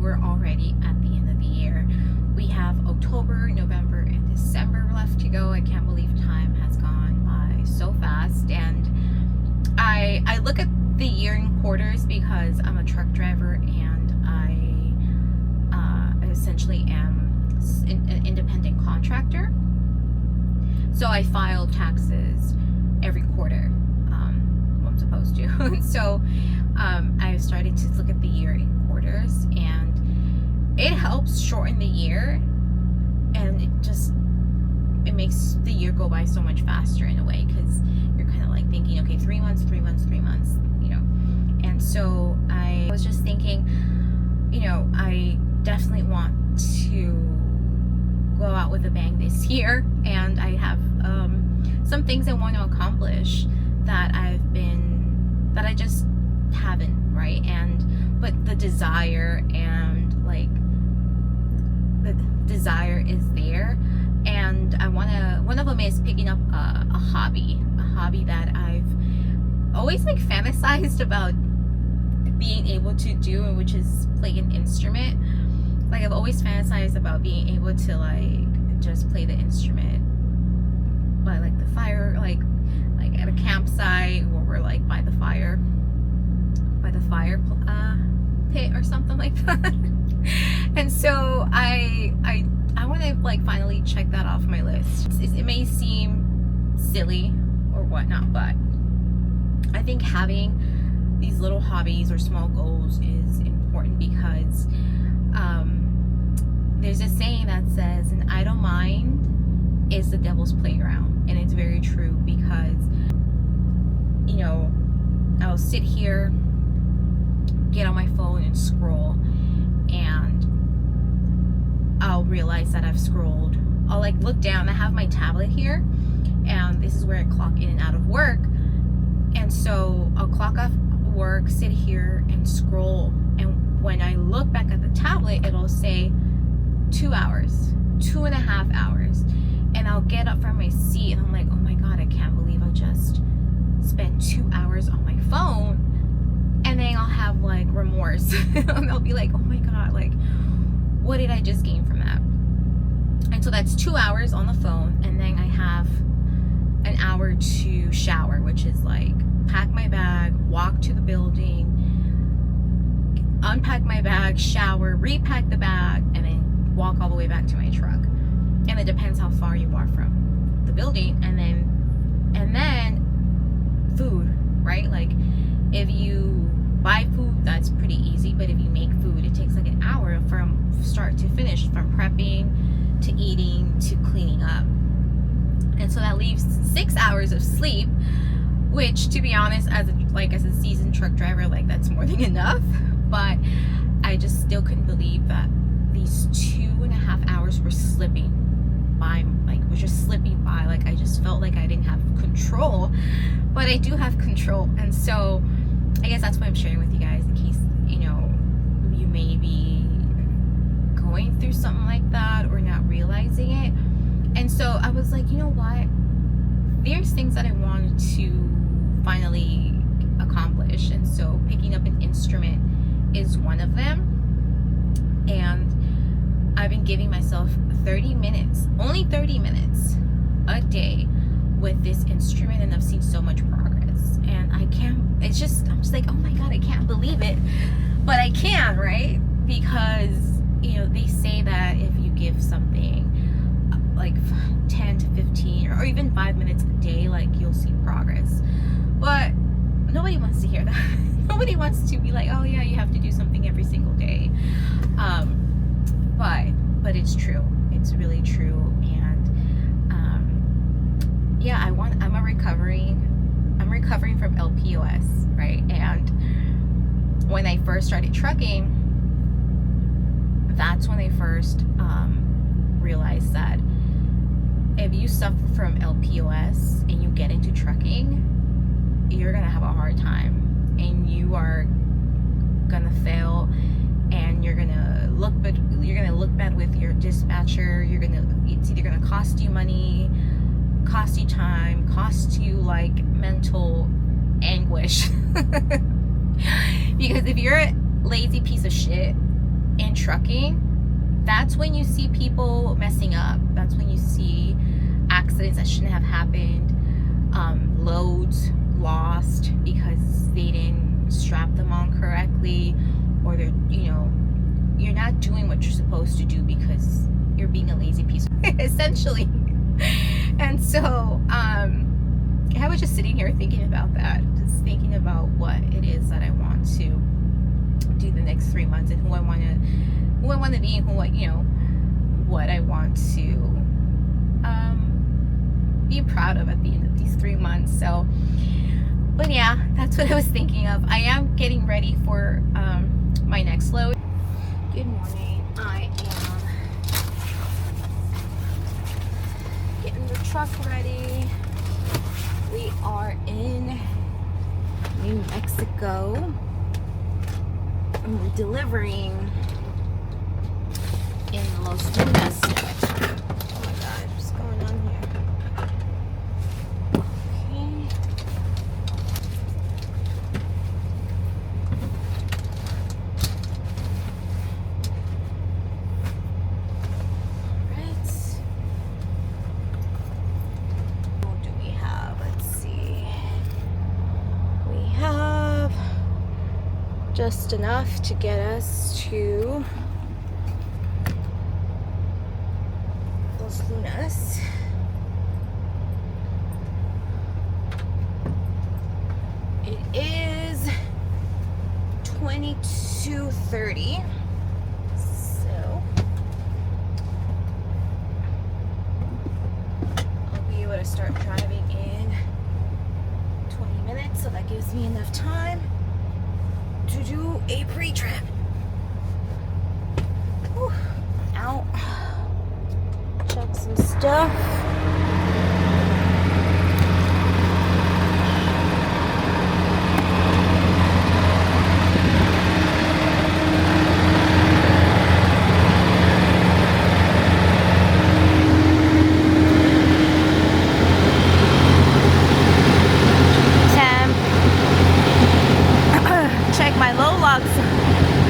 we're already at the end of the year. We have October, November, and December left to go. I can't believe time has gone by so fast. And I look at the year in quarters because I'm a truck driver and I essentially am an independent contractor. So I file taxes every quarter. Well, I'm supposed to. So I've started to look at the year in quarters, and it helps shorten the year, and it makes the year go by so much faster in a way, because you're kind of like thinking, okay, 3 months, you know. And so I was just thinking, you know, I definitely want to go out with a bang this year, and I have some things I want to accomplish that I just haven't, right? But the desire is there, and one of them is picking up a hobby that I've always fantasized about being able to do, which is play an instrument. I've always fantasized about being able to just play the instrument by the fire, like at a campsite, where we're by the fire pit or something like that. And so I want to finally check that off my list. It may seem silly or whatnot, but I think having these little hobbies or small goals is important, because there's a saying that says an idle mind is the devil's playground, and it's very true, because I'll sit here, get on my phone and scroll, and I'll realize that I've scrolled. I'll look down. I have my tablet here, and this is where I clock in and out of work, and so I'll clock off work, sit here and scroll, and when I look back at the tablet, it'll say 2 hours, 2.5 hours, and I'll get up from my seat and I'm like, oh my god, I can't believe I just spent 2 hours on my phone. And then I'll have remorse and I'll be like, oh my god, what did I just gain from that? And so that's 2 hours on the phone, and then I have an hour to shower, which is pack my bag, walk to the building, unpack my bag, shower, repack the bag, and then walk all the way back to my truck. And it depends how far you are from the building. And then food, right? If you buy food, that's pretty easy, but if you make food, it takes an hour from start to finish, from prepping to eating to cleaning up. And so that leaves 6 hours of sleep, which, to be honest, as a seasoned truck driver, that's more than enough. But I just still couldn't believe that these 2.5 hours were slipping by, I just felt like I didn't have control, but I do have control. And so I guess that's what I'm sharing with you guys, in case you may be going through something like that or not realizing it. And so I was like, you know what, there's things that I wanted to finally accomplish, and so picking up an instrument is one of them. And I've been giving myself 30 minutes, only 30 minutes a day with this instrument, and I've seen so much progress. And I'm just like, oh my god, I can't believe it. But I can, right? Because they say that if you give something 10 to 15 or even 5 minutes a day, you'll see progress. But nobody wants to hear that. Nobody wants to be like, oh yeah, you have to do something every single day. But it's true. It's really true. And yeah, I'm recovering from LPOS, right? And when I first started trucking, that's when I first realized that if you suffer from LPOS and you get into trucking, you're gonna have a hard time, and you are gonna fail, and you're gonna look bad with your dispatcher. It's either gonna cost you money, cost you time, cost you mental anguish. Because if you're a lazy piece of shit in trucking, that's when you see people messing up. That's when you see accidents that shouldn't have happened, loads lost because they didn't strap them on correctly, or they're, you know, you're not doing what you're supposed to do because you're being a lazy piece essentially. And so I was just sitting here thinking about that, just thinking about what it is that I want to do the next 3 months, and who I want to be, and what I want to be proud of at the end of these 3 months. So, but yeah, that's what I was thinking of. I am getting ready for my next load. Good morning. I am getting the truck ready. We are in New Mexico, and we're delivering in Los Lunas. Oh my God, what's going on here? Just enough to get us to Los Lunas. It is 22:30, so I'll be able to start driving in 20 minutes, so that gives me enough time to do a pre-trip. Out, check some stuff.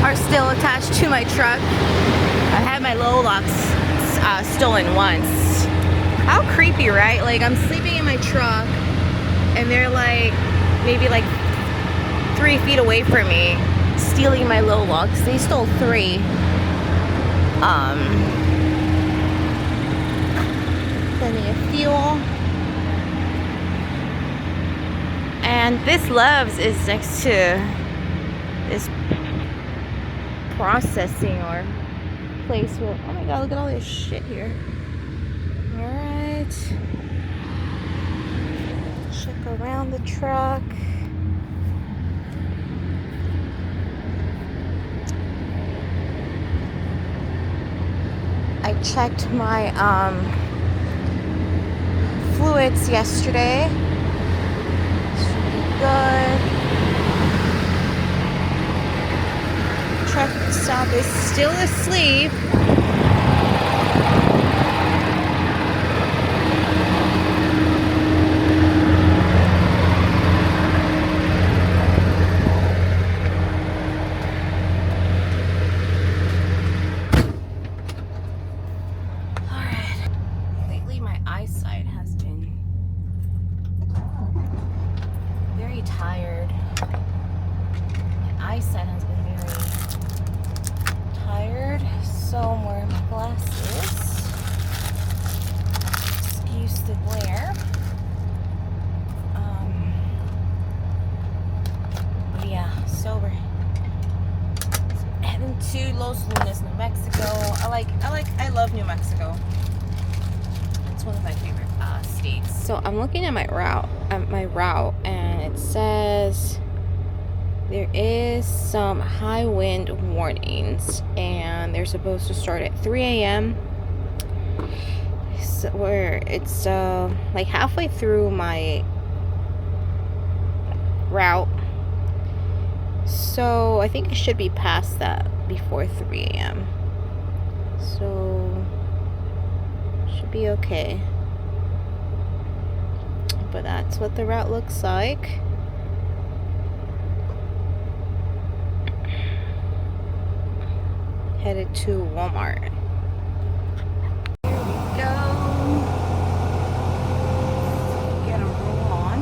Are still attached to my truck. I had my low locks stolen once. How creepy, right? Like, I'm sleeping in my truck and they're like maybe like 3 feet away from me, stealing my low locks. They stole 3. Plenty of fuel. And this Love's is next to this processing or place where, oh my God, look at all this shit here. All right, check around the truck. I checked my fluids yesterday. Should be good. Traffic stop is still asleep. Alright. Lately my eyesight has been very tired. My eyesight has been very tired, so I'm wearing my glasses. Excuse the glare. But yeah, so we're heading to Los Lunas, New Mexico. I love New Mexico. It's one of my favorite states. So I'm looking at my route, and it says there is some high wind warnings, and they're supposed to start at 3 a.m. So where it's like halfway through my route, so I think I should be past that before 3 a.m. So should be okay. But that's what the route looks like. headed to Walmart. Here we go. Get a roll on.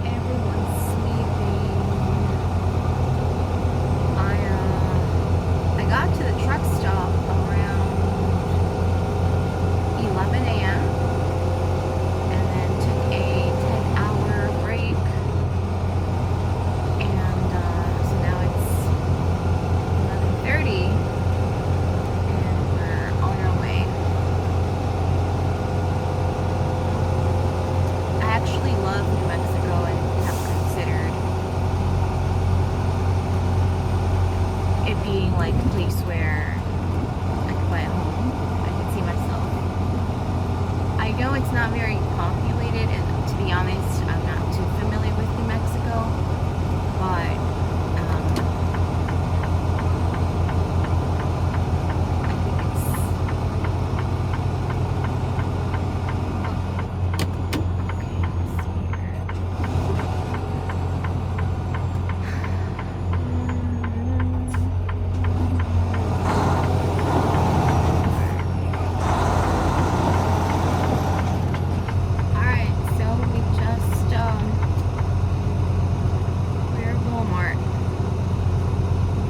Everyone's sleeping. I got to the truck stop around 11 a.m. and then took a 10-hour break. And so now it's 11:30 and we're on our way. I actually love New Mexico and have considered it being like a place where I could buy a home. I could see myself. I know it's not very populated, and to be honest, I'm not too familiar with New Mexico, but I think it's okay. Alright, so we just we're at Walmart.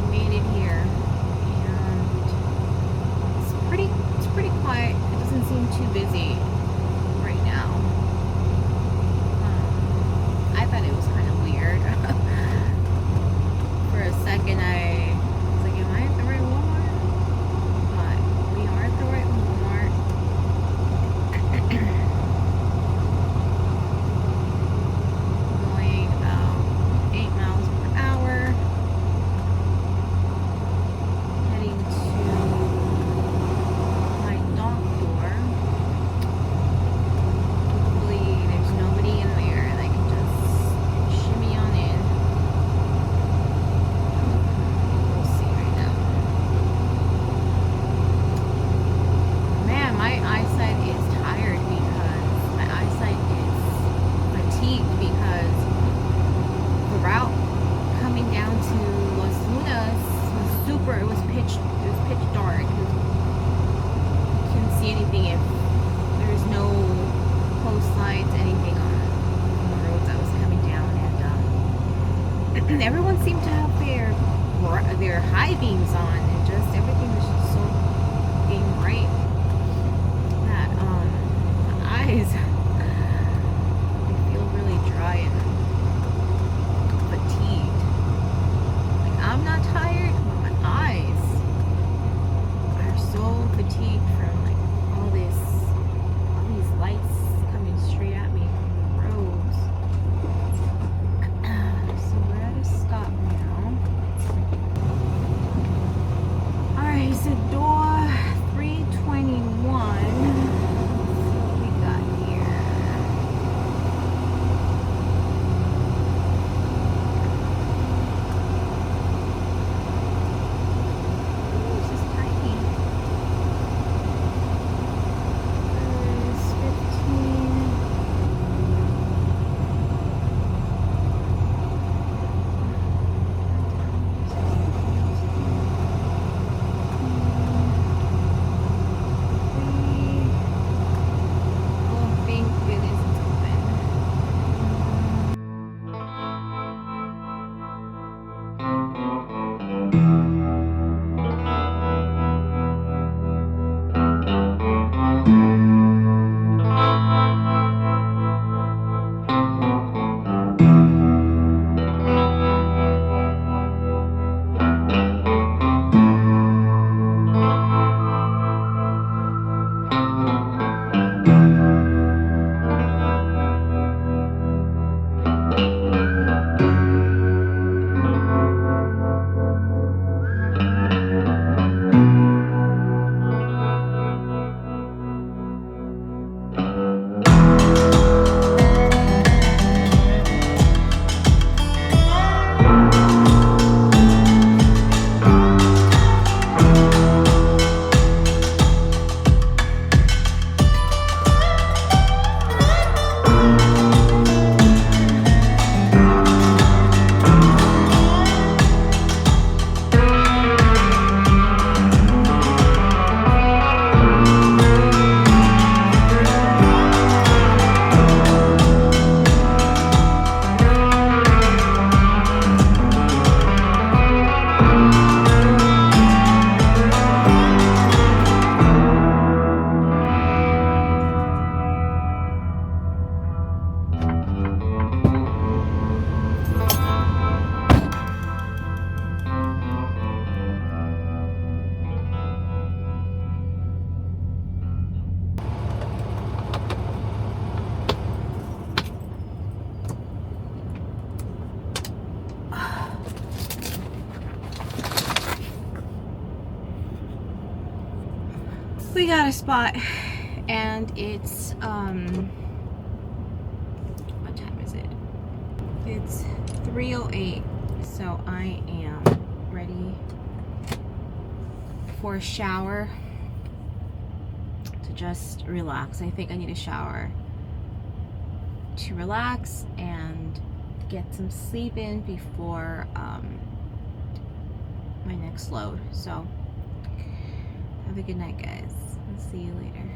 We made it here, and it's pretty quiet. It doesn't seem too busy right now. I thought it was kind of weird. For a second, I was like, am I at the right Walmart? But we are at the right Walmart. Going about 8 miles per hour. Heading to my dock door. Hopefully there's nobody in there and I can just shimmy on in. We'll see right now. Man, my eyesight is tired because my eyesight is fatigued because the route coming down to Los Lunas was pitch dark. You couldn't see anything if there's no post lights, anything on the roads I was coming down, and everyone seemed to have their high beams on, and just everything was just so being bright that my eyes they feel really dry and fatigued. Like, I'm not tired, but my eyes are so fatigued from like all these lights coming straight at me from the roads. So we're at a stop now. Alright, so door 321. Let's see what we got here. we got a spot, and it's what time is it? It's 3:08, so I am ready for a shower to just relax. I think I need a shower to relax and get some sleep in before my next load. So have a good night, guys. I'll see you later.